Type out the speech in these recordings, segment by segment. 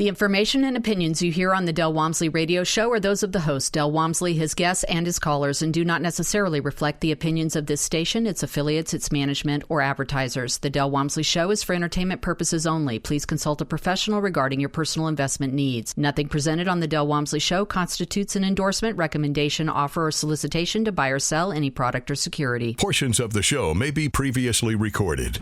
The information and opinions you hear on the Del Walmsley radio show are those of the host, Del Walmsley, his guests, and his callers, and do not necessarily reflect the opinions of this station, its affiliates, its management, or advertisers. The Del Walmsley show is for entertainment purposes only. Please consult a professional regarding your personal investment needs. Nothing presented on the Del Walmsley show constitutes an endorsement, recommendation, offer, or solicitation to buy or sell any product or security. Portions of the show may be previously recorded.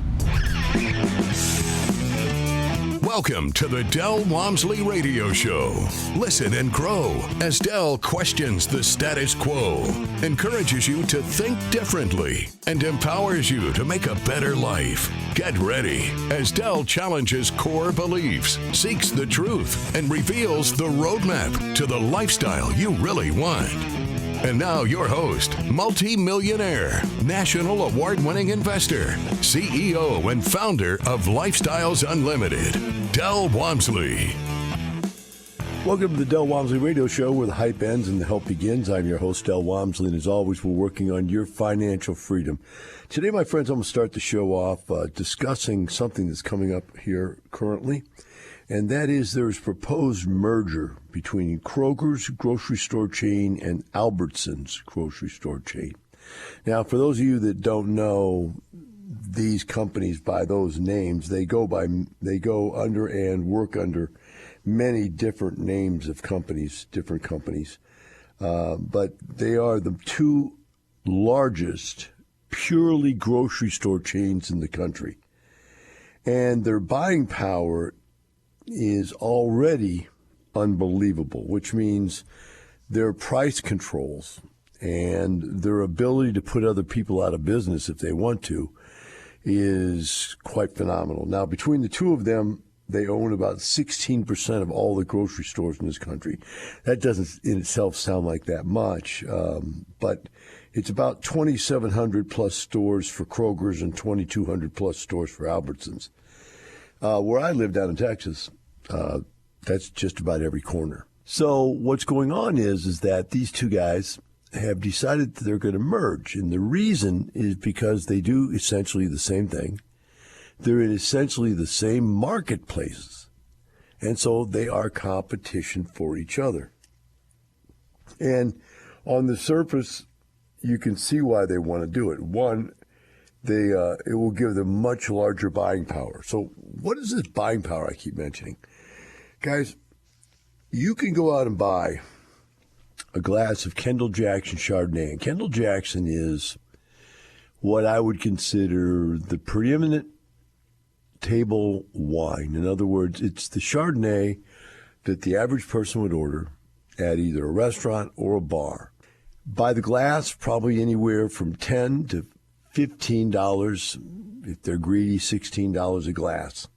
Welcome to the Del Walmsley Radio Show. Listen and grow as Del questions the status quo, encourages you to think differently, and empowers you to make a better life. Get ready as Del challenges core beliefs, seeks the truth, and reveals the roadmap to the lifestyle you really want. And now your host, multi-millionaire, national award-winning investor, CEO and founder of Lifestyles Unlimited, Del Walmsley. Welcome to the Del Walmsley Radio Show, where the hype ends and the help begins. I'm your host, Del Walmsley, and as always, we're working on your financial freedom. Today, my friends, I'm going to start the show off discussing something that's coming up here currently, and that is there's proposed merger between Kroger's grocery store chain and Albertsons grocery store chain. Now, for those of you that don't know these companies by those names, they go under and work under many different names of companies, different companies. But they are the two largest purely grocery store chains in the country. And their buying power is already unbelievable, which means their price controls and their ability to put other people out of business if they want to is quite phenomenal. Now, between the two of them, they own about 16% of all the grocery stores in this country. That doesn't in itself sound like that much, but it's about 2,700 plus stores for Kroger's and 2,200 plus stores for Albertsons. Where I live down in Texas, that's just about every corner. So what's going on is that these two guys have decided that they're going to merge. And the reason is because they do essentially the same thing. They're in essentially the same marketplaces. And so they are competition for each other. And on the surface, you can see why they want to do it. One, it will give them much larger buying power. So what is this buying power I keep mentioning? Guys, you can go out and buy a glass of Kendall Jackson Chardonnay. And Kendall Jackson is what I would consider the preeminent table wine. In other words, it's the Chardonnay that the average person would order at either a restaurant or a bar. By the glass, probably anywhere from $10 to $15, if they're greedy, $16 a glass.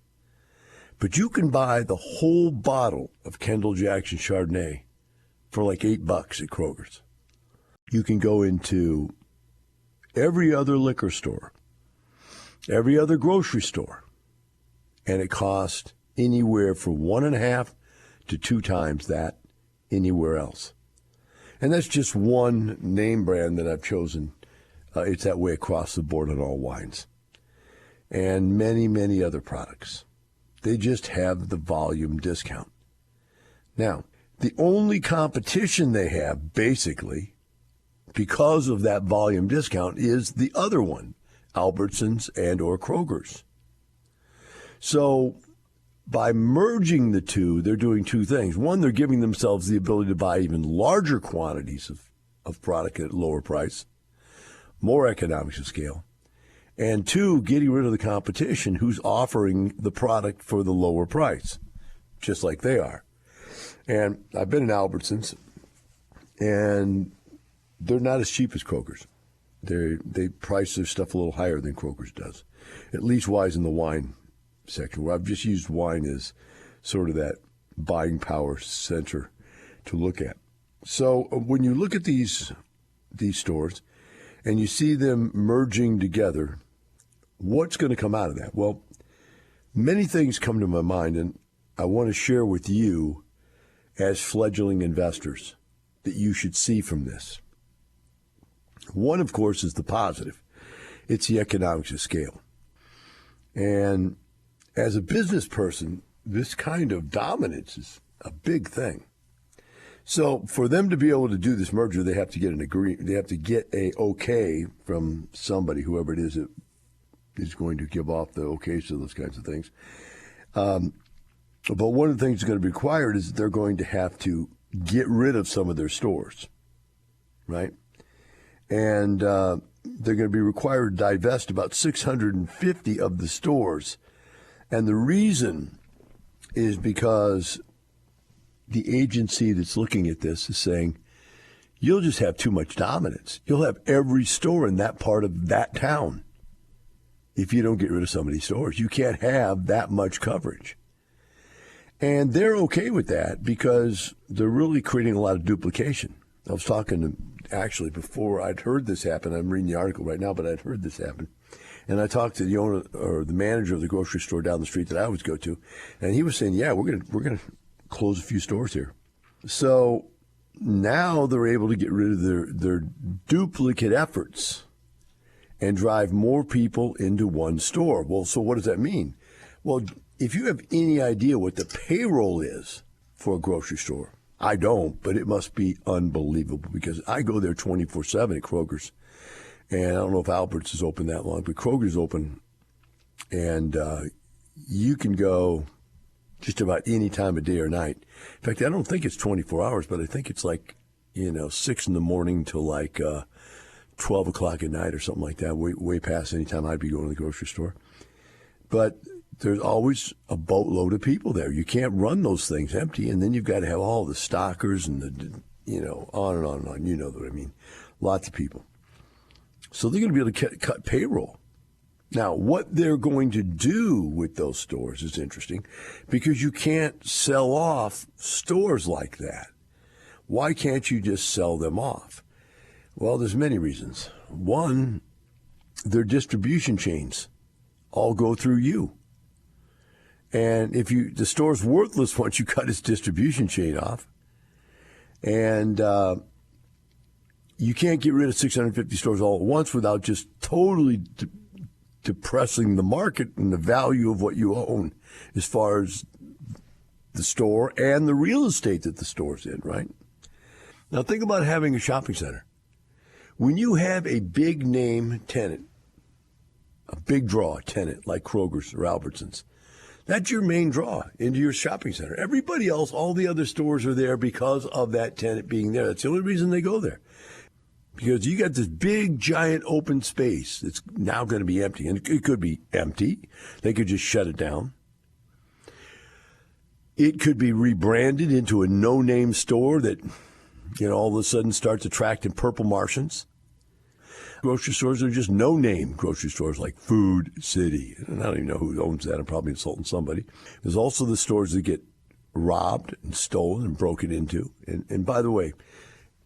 But you can buy the whole bottle of Kendall Jackson Chardonnay for like $8 at Kroger's. You can go into every other liquor store, every other grocery store, and it costs anywhere from 1.5 to 2 times that anywhere else. And that's just one name brand that I've chosen. It's that way across the board on all wines. And many, many other products. They just have the volume discount. Now, the only competition they have, basically, because of that volume discount, is the other one, Albertsons and or Kroger's. So by merging the two, they're doing two things. One, they're giving themselves the ability to buy even larger quantities of product at a lower price, more economics of scale. And two, getting rid of the competition who's offering the product for the lower price, just like they are. And I've been in Albertsons, and they're not as cheap as Kroger's. They price their stuff a little higher than Kroger's does, at least wise in the wine section, where I've just used wine as sort of that buying power center to look at. So when you look at these stores and you see them merging together, what's going to come out of that? Well, many things come to my mind, and I want to share with you as fledgling investors that you should see from this. One, of course, is the positive. It's the economics of scale. And as a business person, this kind of dominance is a big thing. So for them to be able to do this merger, they have to get an agreement. They have to get a okay from somebody, whoever it is that is going to give off the okay to those kinds of things. But one of the things that's going to be required is that they're going to have to get rid of some of their stores, right? And they're going to be required to divest about 650 of the stores. And the reason is because the agency that's looking at this is saying, you'll just have too much dominance. You'll have every store in that part of that town if you don't get rid of some of these stores. You can't have that much coverage. And they're okay with that because they're really creating a lot of duplication. I was talking to, actually, before I'd heard this happen, I'm reading the article right now, but I'd heard this happen. And I talked to the owner or the manager of the grocery store down the street that I always go to, and he was saying, yeah, we're gonna close a few stores here. So now they're able to get rid of their duplicate efforts and drive more people into one store. Well, so what does that mean? Well, if you have any idea what the payroll is for a grocery store, I don't, but it must be unbelievable because I go there 24/7 at Kroger's. And I don't know if Albert's is open that long, but Kroger's open. And you can go just about any time of day or night. In fact, I don't think it's 24 hours, but I think it's like, 6 in the morning till like 12 o'clock at night or something like that, way past any time I'd be going to the grocery store. But there's always a boatload of people there. You can't run those things empty, and then you've got to have all the stockers and on and on and on. You know what I mean. Lots of people. So they're going to be able to cut payroll. Now, what they're going to do with those stores is interesting because you can't sell off stores like that. Why can't you just sell them off? Well, there's many reasons. One, their distribution chains all go through you. And if the store's worthless once you cut its distribution chain off. And you can't get rid of 650 stores all at once without just totally depressing the market and the value of what you own as far as the store and the real estate that the store's in, right? Now think about having a shopping center. When you have a big name tenant, a big draw tenant like Kroger's or Albertsons, that's your main draw into your shopping center. Everybody else, all the other stores are there because of that tenant being there. That's the only reason they go there. Because you got this big, giant open space that's now going to be empty. And it could be empty. They could just shut it down. It could be rebranded into a no-name store that, all of a sudden starts attracting purple Martians. Grocery stores are just no-name grocery stores like Food City. And I don't even know who owns that. I'm probably insulting somebody. There's also the stores that get robbed and stolen and broken into. And by the way,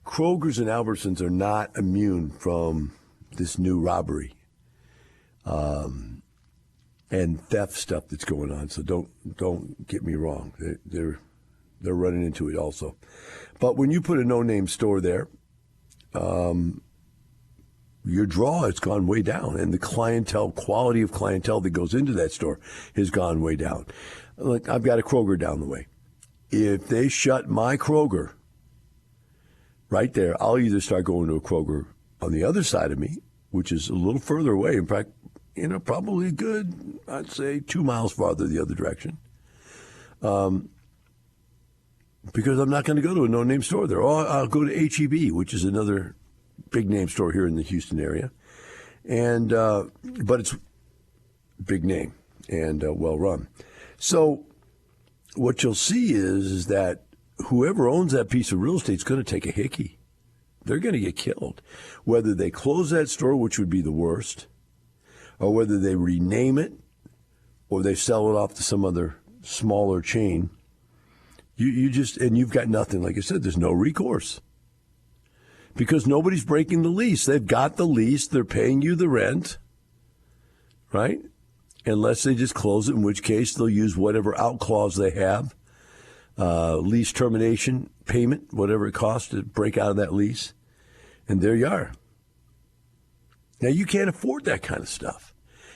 Kroger's and Albertsons are not immune from this new robbery and theft stuff that's going on. So don't get me wrong. They're running into it also. But when you put a no-name store there, your draw has gone way down, and the quality of clientele that goes into that store has gone way down. Like, I've got a Kroger down the way. If they shut my Kroger right there, I'll either start going to a Kroger on the other side of me, which is a little further away. In fact, probably a good, I'd say, 2 miles farther the other direction. Because I'm not going to go to a no-name store there. Or I'll go to H-E-B, which is another big name store here in the Houston area. And but it's big name and well run. So what you'll see is that whoever owns that piece of real estate is going to take a hickey. They're going to get killed. Whether they close that store, which would be the worst, or whether they rename it, or they sell it off to some other smaller chain, you've got nothing. Like I said, there's no recourse. Because nobody's breaking the lease. They've got the lease. They're paying you the rent, right? Unless they just close it, in which case they'll use whatever out clause they have. Lease termination payment, whatever it costs to break out of that lease. And there you are. Now, you can't afford that kind of stuff.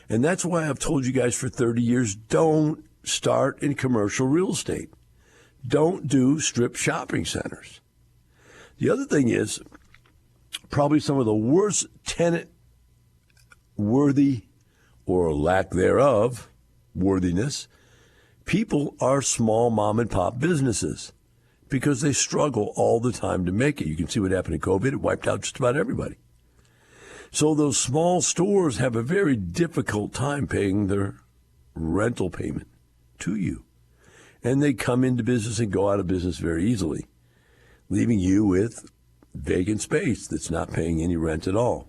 And that's why I've told you guys for 30 years, don't start in commercial real estate. Don't do strip shopping centers. The other thing is probably some of the worst tenant-worthy or lack thereof worthiness people are small mom-and-pop businesses because they struggle all the time to make it. You can see what happened in COVID. It wiped out just about everybody. So those small stores have a very difficult time paying their rental payment to you. And they come into business and go out of business very easily, leaving you with vacant space that's not paying any rent at all.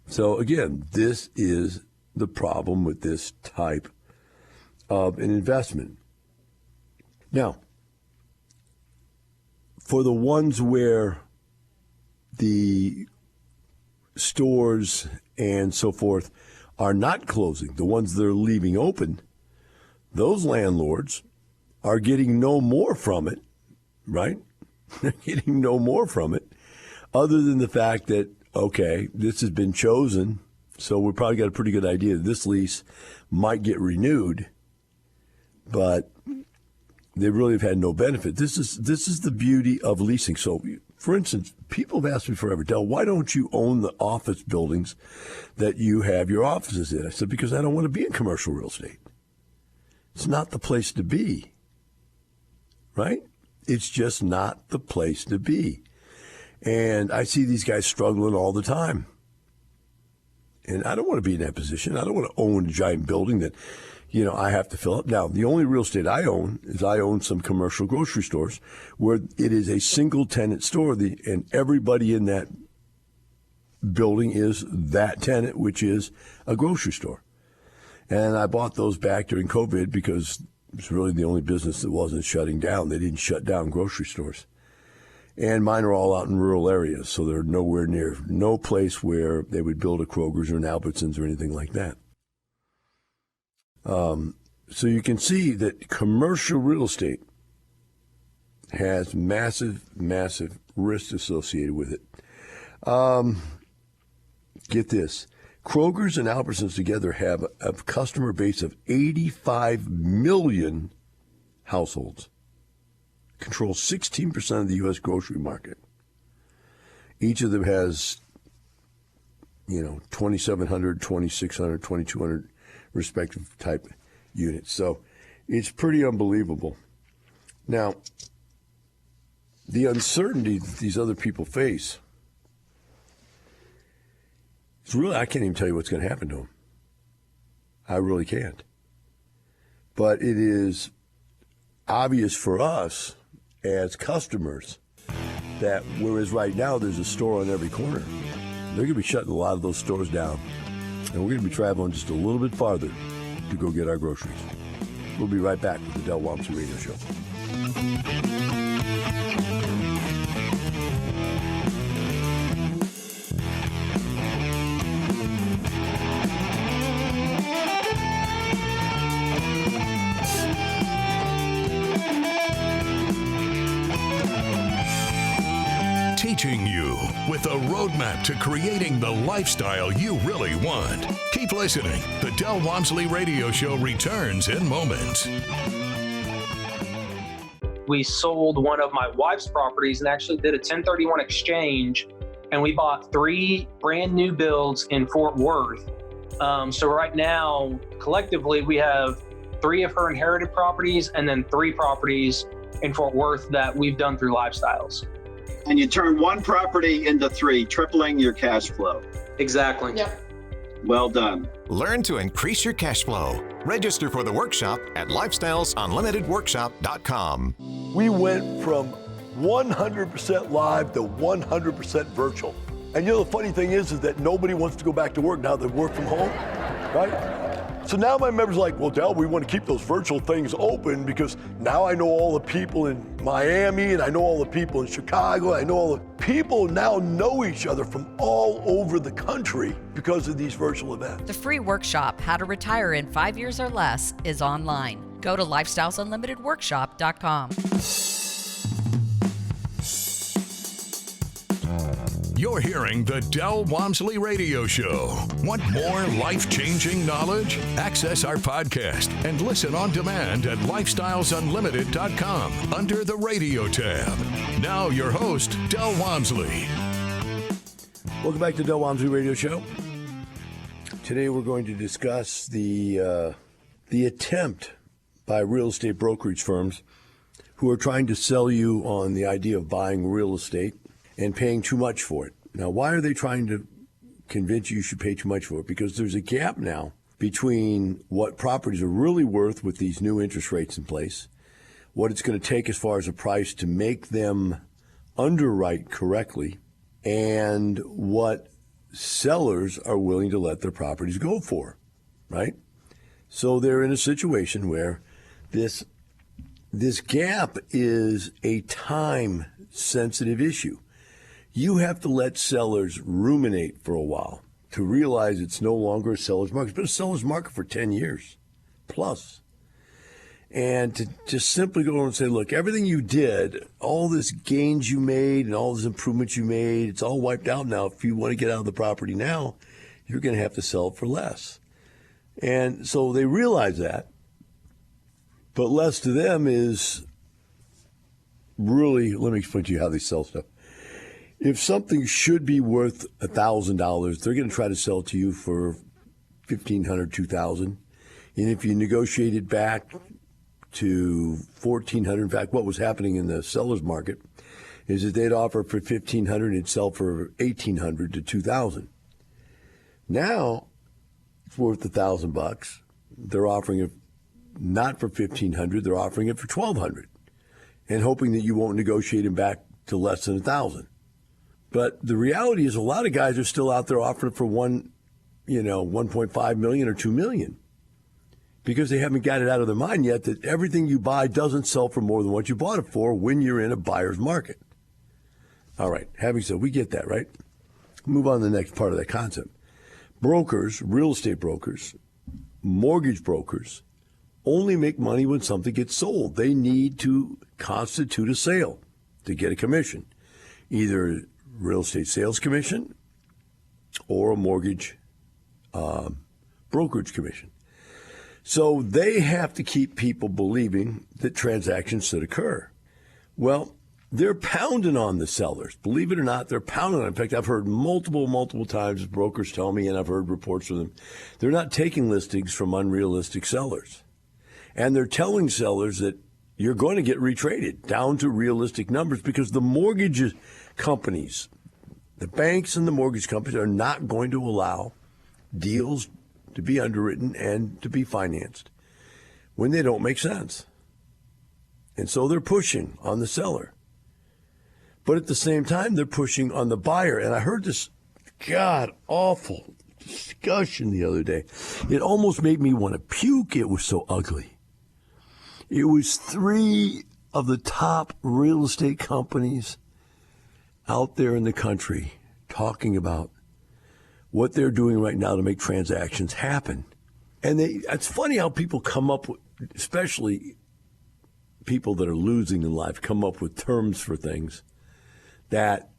So again, this is the problem with this type of an investment. Now, for the ones where the stores and so forth are not closing, the ones that are leaving open, those landlords are getting no more from it, right? They're getting no more from it other than the fact that, okay, this has been chosen, so we probably got a pretty good idea that this lease might get renewed, but they really have had no benefit. This is the beauty of leasing. So, for instance, people have asked me forever, Del, why don't you own the office buildings that you have your offices in? I said, because I don't want to be in commercial real estate. It's not the place to be, right? It's just not the place to be. And I see these guys struggling all the time. And I don't want to be in that position. I don't want to own a giant building that, I have to fill up. Now, the only real estate I own is I own some commercial grocery stores where it is a single tenant store, and everybody in that building is that tenant, which is a grocery store. And I bought those back during COVID because it was really the only business that wasn't shutting down. They didn't shut down grocery stores. And mine are all out in rural areas, so they're nowhere near, no place where they would build a Kroger's or an Albertsons or anything like that. So you can see that commercial real estate has massive, massive risks associated with it. Get this. Kroger's and Albertsons together have a customer base of 85 million households, control 16% of the U.S. grocery market. Each of them has, 2,700, 2,600, 2,200 respective type units. So it's pretty unbelievable. Now, the uncertainty that these other people face, it's really, I can't even tell you what's going to happen to them. I really can't. But it is obvious for us as customers that whereas right now there's a store on every corner, they're going to be shutting a lot of those stores down. And we're going to be traveling just a little bit farther to go get our groceries. We'll be right back with the Del Walmsley Radio Show. Teaching you with a roadmap to creating the lifestyle you really want. Keep listening. The Del Walmsley Radio Show returns in moments. We sold one of my wife's properties and actually did a 1031 exchange, and we bought 3 brand new builds in Fort Worth. So right now, collectively, we have 3 of her inherited properties and then 3 properties in Fort Worth that we've done through Lifestyles. And you turn 1 property into 3, tripling your cash flow. Exactly. Yep. Well done. Learn to increase your cash flow. Register for the workshop at lifestylesunlimitedworkshop.com. We went from 100% live to 100% virtual. And the funny thing is that nobody wants to go back to work now they work from home, right? So now my members are like, well, Del, we want to keep those virtual things open because now I know all the people in Miami and I know all the people in Chicago. I know all the people now know each other from all over the country because of these virtual events. The free workshop, How to Retire in 5 Years or Less, is online. Go to lifestylesunlimitedworkshop.com. You're hearing the Del Walmsley Radio Show. Want more life-changing knowledge? Access our podcast and listen on demand at lifestylesunlimited.com under the radio tab. Now your host, Del Walmsley. Welcome back to Del Walmsley Radio Show. Today we're going to discuss the attempt by real estate brokerage firms who are trying to sell you on the idea of buying real estate and paying too much for it. Now, why are they trying to convince you should pay too much for it? Because there's a gap now between what properties are really worth with these new interest rates in place, what it's going to take as far as a price to make them underwrite correctly, and what sellers are willing to let their properties go for, right? So they're in a situation where this gap is a time-sensitive issue. You have to let sellers ruminate for a while to realize it's no longer a seller's market. It's been a seller's market for 10 years plus. And to just simply go and say, look, everything you did, all this gains you made and all these improvements you made, it's all wiped out now. If you want to get out of the property now, you're going to have to sell it for less. And so they realize that. But less to them is really, let me explain to you how they sell stuff. If something should be worth $1,000, they're going to try to sell it to you for $1,500, $2,000. And if you negotiate it back to $1,400, in fact, what was happening in the seller's market is that they'd offer for $1,500 and it'd sell for $1,800 to $2,000. Now it's worth $1,000. They're offering it not for $1,500, they're offering it for $1,200, and hoping that you won't negotiate it back to less than $1,000. But the reality is, a lot of guys are still out there offering it for $1.5 million or $2 million, because they haven't got it out of their mind yet that everything you buy doesn't sell for more than what you bought it for when you're in a buyer's market. All right, having said, we get that, right? Move on to the next part of that concept. Brokers, real estate brokers, mortgage brokers, only make money when something gets sold. They need to constitute a sale to get a commission, either real estate sales commission or a mortgage brokerage commission. So they have to keep people believing that transactions should occur. Well, they're pounding on the sellers. Believe it or not, they're pounding on it. In fact, I've heard multiple times brokers tell me, and I've heard reports from them, they're not taking listings from unrealistic sellers. And they're telling sellers that you're going to get retraded down to realistic numbers, because the mortgage companies, the banks and the mortgage companies, are not going to allow deals to be underwritten and to be financed when they don't make sense. And so they're pushing on the seller. But at the same time, they're pushing on the buyer. And I heard this god-awful discussion the other day. It almost made me want to puke. It was so ugly. It was 3 of the top real estate companies out there in the country talking about what they're doing right now to make transactions happen. And it's funny how people come up with, especially people that are losing in life, come up with terms for things that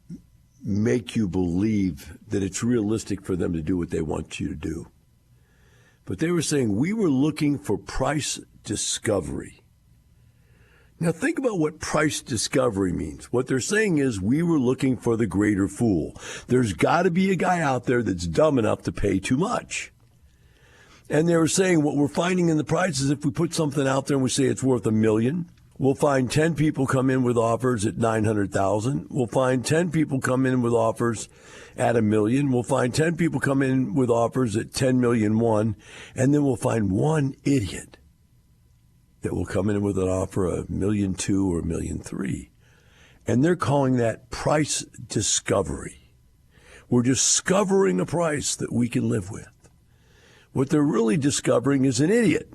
make you believe that it's realistic for them to do what they want you to do. But they were saying, we were looking for price discovery. Now think about what price discovery means. What they're saying is, we were looking for the greater fool. There's got to be a guy out there that's dumb enough to pay too much. And they were saying, what we're finding in the price is, if we put something out there and we say it's worth $1 million, we'll find 10 people come in with offers at $900,000. We'll find 10 people come in with offers at $1 million. We'll find 10 people come in with offers at $10 million one, and then we'll find one idiot that will come in with an offer of $1.2 million or $1.3 million. And they're calling that price discovery. We're discovering a price that we can live with. What they're really discovering is an idiot.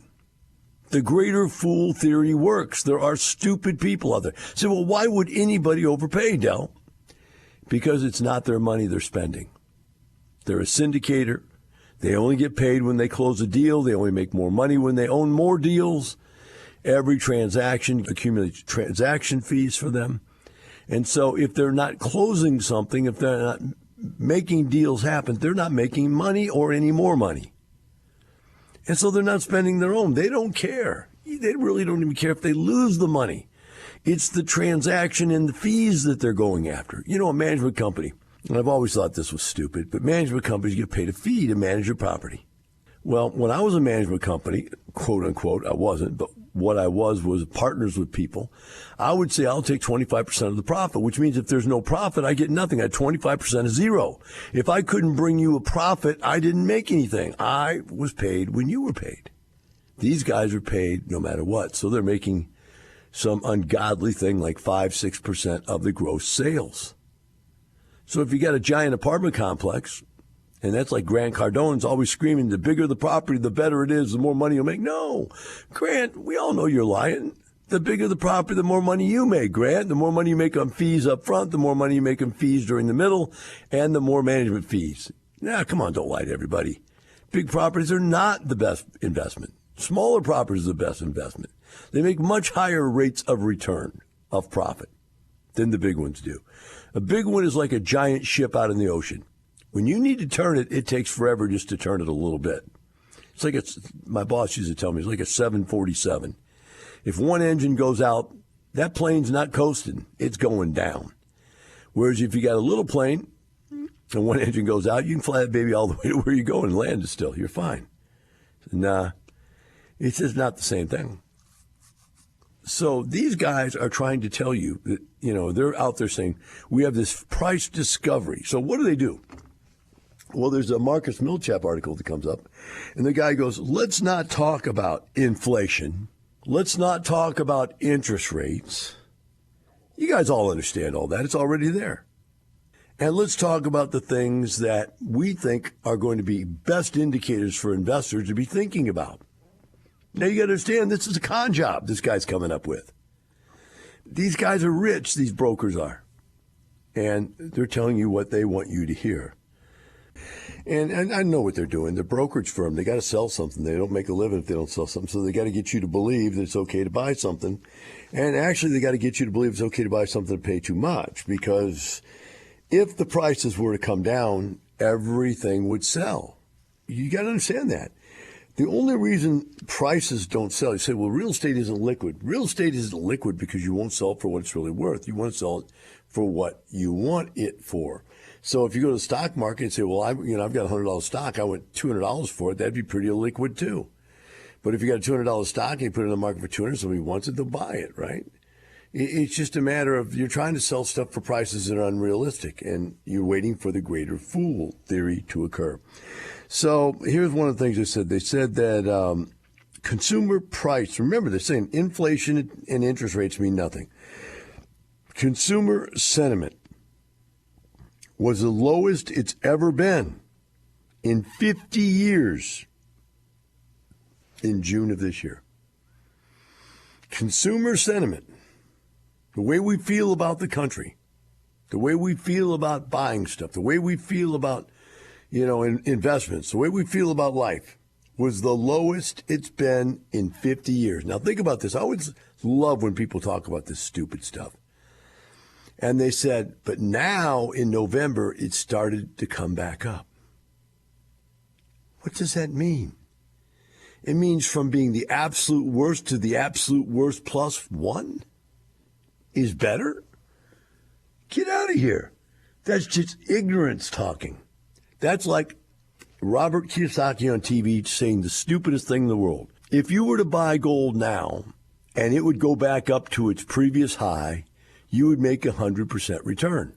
The greater fool theory works. There are stupid people out there. So, well, why would anybody overpay, Del? Because it's not their money they're spending. They're a syndicator. They only get paid when they close a deal. They only make more money when they own more deals. Every transaction accumulates transaction fees for them. And so if they're not closing something, if they're not making deals happen, they're not making money or any more money. And so they're not spending their own. They don't care. They really don't even care if they lose the money. It's the transaction and the fees that they're going after. You know, a management company, and I've always thought this was stupid, but management companies get paid a fee to manage your property. Well, when I was a management company, quote unquote, I wasn't, but what I was partners with people. I would say I'll take 25% of the profit, which means if there's no profit, I get nothing. I had 25% of zero. If I couldn't bring you a profit, I didn't make anything. I was paid when you were paid. These guys are paid no matter what. So they're making some ungodly thing like 5-6% of the gross sales. So if you got a giant apartment complex, and that's like Grant Cardone's always screaming, the bigger the property, the better it is, the more money you'll make. No, Grant, we all know you're lying. The bigger the property, the more money you make, Grant. The more money you make on fees up front, the more money you make on fees during the middle, and the more management fees. Nah, come on, don't lie to everybody. Big properties are not the best investment. Smaller properties are the best investment. They make much higher rates of return of profit than the big ones do. A big one is like a giant ship out in the ocean. When you need to turn it, it takes forever just to turn it a little bit. It's like my boss used to tell me, it's like a 747. If one engine goes out, that plane's not coasting. It's going down. Whereas if you got a little plane and one engine goes out, you can fly that baby all the way to where you're going and land it still. You're fine. Nah, it's just not the same thing. So these guys are trying to tell you that, you know, they're out there saying, we have this price discovery. So what do? Well, there's a Marcus Millichap article that comes up, and the guy goes, let's not talk about inflation. Let's not talk about interest rates. You guys all understand all that. It's already there. And let's talk about the things that we think are going to be best indicators for investors to be thinking about. Now, you got to understand, this is a con job this guy's coming up with. These guys are rich, these brokers are. And they're telling you what they want you to hear. And I know what they're doing. They're a brokerage firm. They got to sell something. They don't make a living if they don't sell something. So they got to get you to believe that it's okay to buy something. And actually, they got to get you to believe it's okay to buy something and pay too much. Because if the prices were to come down, everything would sell. You got to understand that. The only reason prices don't sell, you say, well, real estate isn't liquid. Real estate isn't liquid because you won't sell it for what it's really worth. You want to sell it for what you want it for. So if you go to the stock market and say, well, I've got $100 stock, I want $200 for it, that'd be pretty illiquid too. But if you got a $200 stock and you put it in the market for $200, somebody wants it, they'll buy it, right? It's just a matter of you're trying to sell stuff for prices that are unrealistic, and you're waiting for the greater fool theory to occur. So here's one of the things they said. They said that consumer price, remember they're saying inflation and interest rates mean nothing. Consumer sentiment was the lowest it's ever been in 50 years in June of this year. Consumer sentiment, the way we feel about the country, the way we feel about buying stuff, the way we feel about, investments, the way we feel about life was the lowest it's been in 50 years. Now think about this. I always love when people talk about this stupid stuff. And they said, but now in November, it started to come back up. What does that mean? It means from being the absolute worst to the absolute worst plus one is better? Get out of here. That's just ignorance talking. That's like Robert Kiyosaki on TV saying the stupidest thing in the world. If you were to buy gold now and it would go back up to its previous high, you would make 100% return.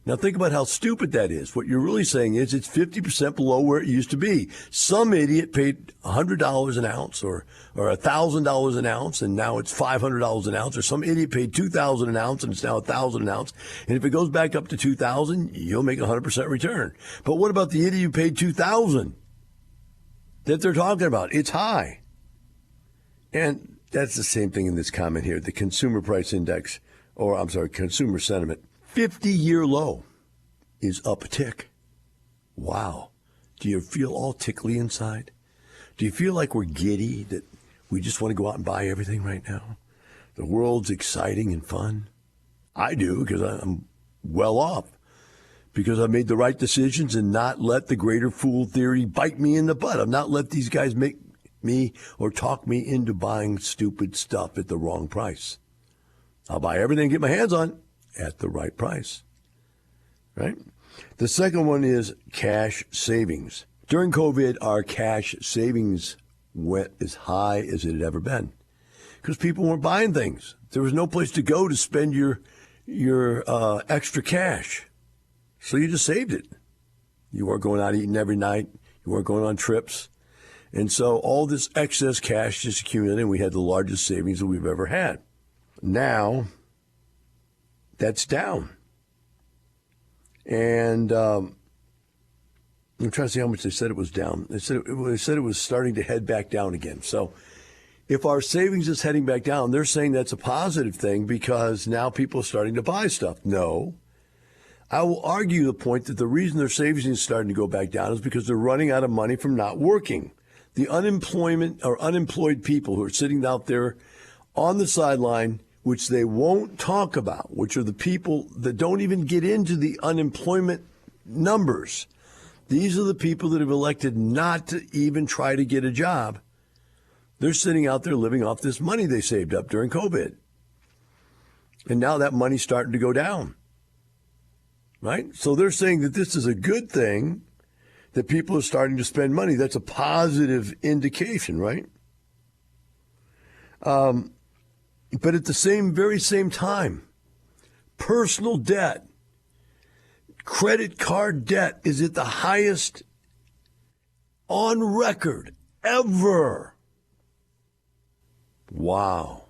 Now think about how stupid that is. What you're really saying is it's 50% below where it used to be. Some idiot paid $100 an ounce or $1,000 an ounce, and now it's $500 an ounce. Or some idiot paid $2,000 an ounce, and it's now $1,000 an ounce. And if it goes back up to $2,000, you'll make 100% return. But what about the idiot who paid $2,000 that they're talking about? It's high. And that's the same thing in this comment here. The consumer price index, consumer sentiment, 50-year low is up a tick. Wow. Do you feel all tickly inside? Do you feel like we're giddy, that we just want to go out and buy everything right now? The world's exciting and fun? I do because I'm well off. Because I made the right decisions and not let the greater fool theory bite me in the butt. I've not let these guys make me or talk me into buying stupid stuff at the wrong price. I'll buy everything and get my hands on at the right price. Right? The second one is cash savings. During COVID, our cash savings went as high as it had ever been because people weren't buying things. There was no place to go to spend your extra cash. So you just saved it. You weren't going out eating every night. You weren't going on trips. And so all this excess cash just accumulated, and we had the largest savings that we've ever had. Now, that's down. And I'm trying to see how much they said it was down. They said it was starting to head back down again. So if our savings is heading back down, they're saying that's a positive thing because now people are starting to buy stuff. No. I will argue the point that the reason their savings is starting to go back down is because they're running out of money from not working. The unemployed people who are sitting out there on the sideline, which they won't talk about, which are the people that don't even get into the unemployment numbers. These are the people that have elected not to even try to get a job. They're sitting out there living off this money they saved up during COVID. And now that money's starting to go down. Right? So they're saying that this is a good thing, that people are starting to spend money. That's a positive indication, right? But at the very same time, personal debt, credit card debt is at the highest on record ever. Wow.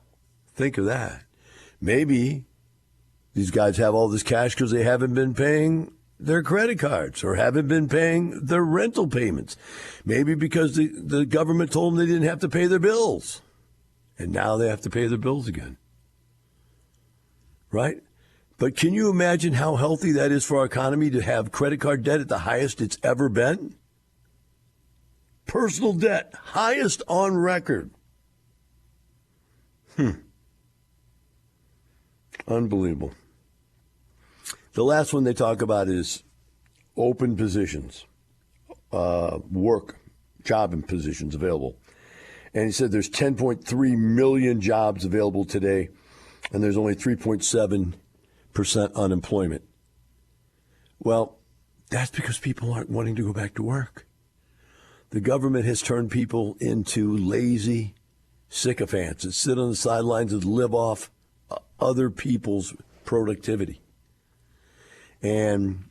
Think of that. Maybe these guys have all this cash because they haven't been paying their credit cards or haven't been paying their rental payments. Maybe because the government told them they didn't have to pay their bills. And now they have to pay their bills again. Right? But can you imagine how healthy that is for our economy to have credit card debt at the highest it's ever been? Personal debt, highest on record. Unbelievable. The last one they talk about is open positions, job and positions available. And he said there's 10.3 million jobs available today, and there's only 3.7% unemployment. Well, that's because people aren't wanting to go back to work. The government has turned people into lazy sycophants that sit on the sidelines and live off other people's productivity. And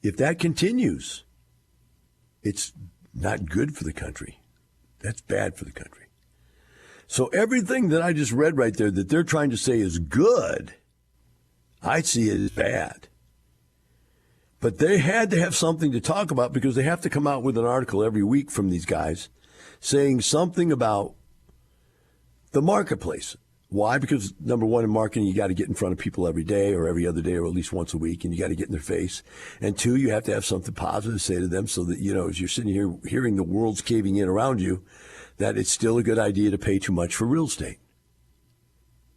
if that continues, it's not good for the country. That's bad for the country. So everything that I just read right there that they're trying to say is good, I see it as bad. But they had to have something to talk about because they have to come out with an article every week from these guys saying something about the marketplace. Why? Because, number one, in marketing, you got to get in front of people every day or every other day or at least once a week, and you got to get in their face. And two, you have to have something positive to say to them so that, as you're sitting here hearing the world's caving in around you, that it's still a good idea to pay too much for real estate.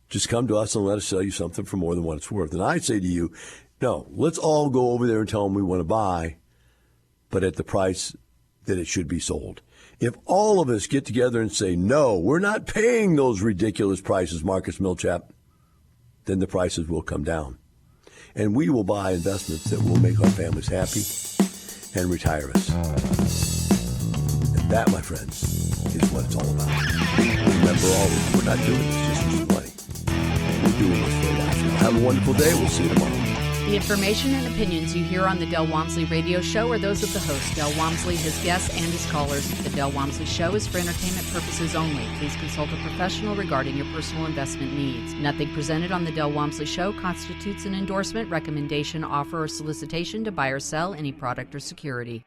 Just come to us and let us sell you something for more than what it's worth. And I say to you, no, let's all go over there and tell them we want to buy, but at the price that it should be sold. If all of us get together and say, no, we're not paying those ridiculous prices, Marcus Milchap, then the prices will come down. And we will buy investments that will make our families happy and retire us. And that, my friends, is what it's all about. Remember always, we're not doing this just for money. We're doing this for a lifetime. Have a wonderful day. We'll see you tomorrow. The information and opinions you hear on the Del Walmsley radio show are those of the host, Del Walmsley, his guests, and his callers. The Del Walmsley show is for entertainment purposes only. Please consult a professional regarding your personal investment needs. Nothing presented on the Del Walmsley show constitutes an endorsement, recommendation, offer, or solicitation to buy or sell any product or security.